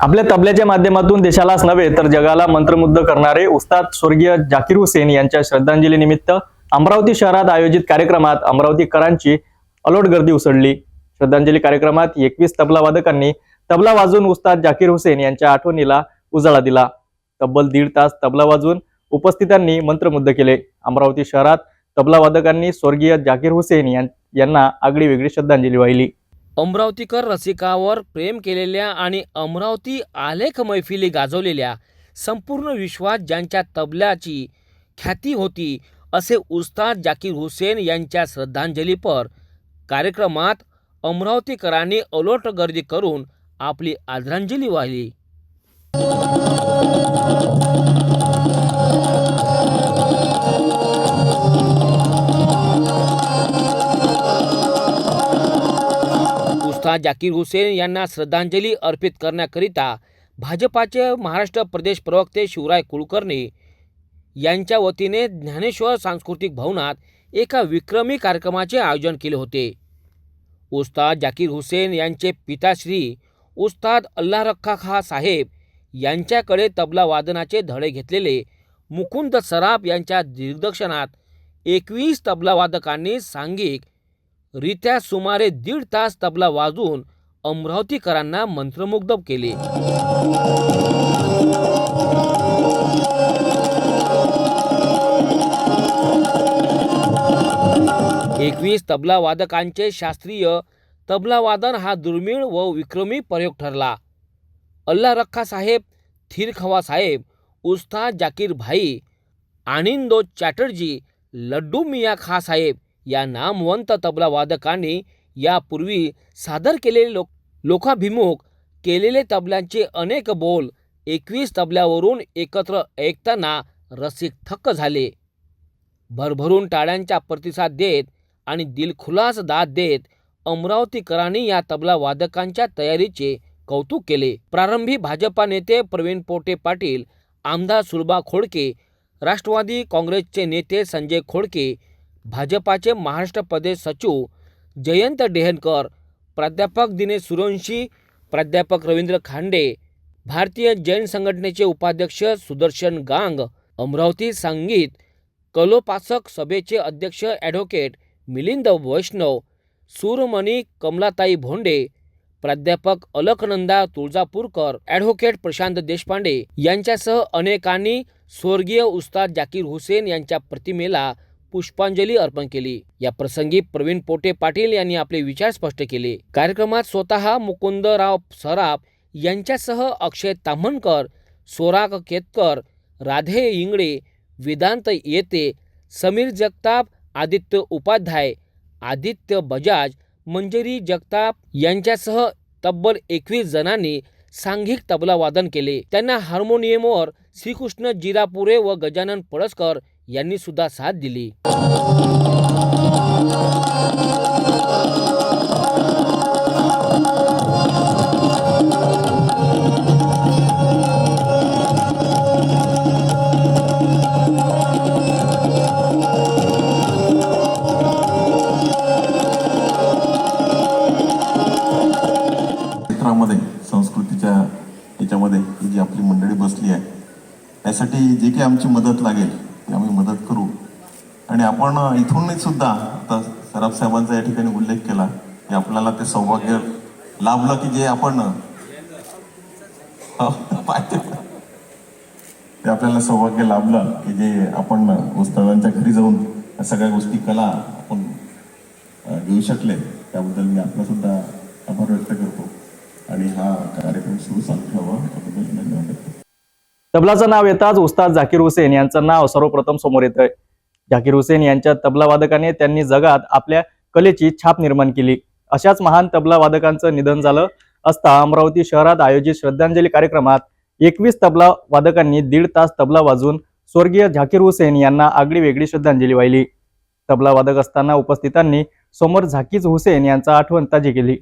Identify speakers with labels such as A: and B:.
A: आपल्या तबल्याच्या माध्यमातून देशालाच नव्हे तर जगाला मंत्रमुग्ध करणारे उस्ताद स्वर्गीय जाकीर हुसेन यांच्या श्रद्धांजली निमित्त अमरावती शहरात आयोजित कार्यक्रमात अमरावतीकरांची अलोट गर्दी उसळली। श्रद्धांजली कार्यक्रमात 21 तबला वादकांनी तबला वाजवून उस्ताद जाकीर हुसेन यांच्या आठवणीला उजाळा दिला। तब्बल 1.5 तास तबला वाजवून उपस्थितांनी मंत्रमुग्ध केले। अमरावती शहरात तबला वादकांनी स्वर्गीय जाकीर हुसेन यांना आगळीवेगळी श्रद्धांजली वाहिली।
B: अमरावतीकर रसिकावर प्रेम केलेल्या आणि अमरावती आलेख मैफिली गाजवलेल्या संपूर्ण विश्वात ज्यांच्या तबल्याची ख्याती होती असे उस्ताद जाकीर हुसेन यांच्या श्रद्धांजलीपर कार्यक्रमात अमरावतीकरांनी अलोट गर्दी करून आपली आदरांजली वाहिली। उस्ताद जाकीर हुसेन यांना श्रद्धांजली अर्पित करण्याकरिता भाजपाचे महाराष्ट्र प्रदेश प्रवक्ते शिवराय कुलकर्णी यांच्या वतीने ज्ञानेश्वर सांस्कृतिक भवनात एका विक्रमी कार्यक्रमाचे आयोजन केले होते। उस्ताद जाकीर हुसेन यांचे पिताश्री उस्ताद अल्लाह रखा खा साहेब यांच्याकडे तबला वादनाचे धडे घेतलेले मुकुंद सराफ यांच्या दिग्दर्शनात 21 तबला वादकांनी सांघिक रित्या सुमारे 1.5 तास तबला वाजवून अमरावतीकरांना मंत्रमुग्ध केले। एकवीस तबला वादकांचे शास्त्रीय तबला वादन हा दुर्मिळ व विक्रमी प्रयोग ठरला। अल्लाह रखा साहेब, थीर खवा साहेब, उस्ताद जाकीर भाई, आनिंदो चॅटर्जी, लड्डू मियाँ खा साहेब या नामवंत तबला वादकांनी यापूर्वी सादर केलेले लोकाभिमुख केलेले तबल्यांचे अनेक बोल 21 तबल्यावरून एकत्र ऐकताना रसिक थक्क झाले। भरभरून टाळ्यांचा प्रतिसाद देत आणि दिलखुलास दाद देत अमरावतीकरांनी या तबला वादकांच्या तयारीचे कौतुक केले। प्रारंभी भाजपा नेते प्रवीण पोटे पाटील, आमदार सुलभा खोडके, राष्ट्रवादी काँग्रेसचे नेते संजय खोडके, भाजपाचे महाराष्ट्र प्रदेश सचिव जयंत डेहनकर, प्राध्यापक दिनेश सूर्यवंशी, प्राध्यापक रवींद्र खांडे, भारतीय जैन संघटनेचे उपाध्यक्ष सुदर्शन गांग, अमरावती संगीत कलोपासक सभेचे अध्यक्ष ॲडव्होकेट मिलिंद वैष्णव, सूरमणी कमलाताई भोंडे, प्राध्यापक अलकनंदा तुळजापूरकर, ॲडव्होकेट प्रशांत देशपांडे यांच्यासह अनेकांनी स्वर्गीय उस्ताद जाकीर हुसेन यांच्या प्रतिमेला पुष्पांजली अर्पण केली। या प्रसंगी प्रवीण पोटे पाटील यांनी आपले विचार स्पष्ट केले। कार्यक्रमात स्वतः मुकुंदराव सराफ यांच्यासह अक्षय ताम्हणकर, सोराग केतकर, राधे इंगळे, वेदांत येते, समीर जगताप, आदित्य उपाध्याय, आदित्य बजाज, मंजरी जगताप यांच्यासह तब्बल 21 जणांनी सांघिक तबला वादन केले। त्यांना हार्मोनियमवर श्रीकृष्ण जिरापुरे व गजानन पळसकर यांनी सुद्धा साथ दिली।
C: क्षेत्रामध्ये संस्कृतीच्या याच्यामध्ये जी आपली मंडळी बसली आहे त्यासाठी जी काही आमची मदत लागेल ती आम्ही मदत करू। आणि आपण इथून सुद्धा आता सराफ साहेबांचा या ठिकाणी उल्लेख केला की आपल्याला ते सौभाग्य लाभलं की जे आपण ते आपल्याला सौभाग्य लाभलं की जे आपण उस्तादांच्या घरी जाऊन या सगळ्या गोष्टी कला आपण घेऊ शकले, त्याबद्दल मी आपला सुद्धा आभार व्यक्त करतो आणि हा कार्यक्रम सुरू चालू ठेवा याबद्दल धन्यवाद।
A: तबलाचं नाव येताच उस्ताद जाकीर हुसेन यांचं नाव सर्वप्रथम समोर येतं। जाकीर हुसेन यांच्या तबला वादकाने त्यांनी जगात आपल्या कलेची छाप निर्माण केली। अशाच महान तबला वादकांचं निधन झालं असता अमरावती शहरात आयोजित श्रद्धांजली कार्यक्रमात 21 तबला वादकांनी 1.5 तास तबला वाजवून स्वर्गीय जाकीर हुसेन यांना आगळीवेगळी श्रद्धांजली वाहिली। तबला वादक असताना उपस्थितांनी समोर जाकीर हुसेन यांचा आठवण ताजी केली।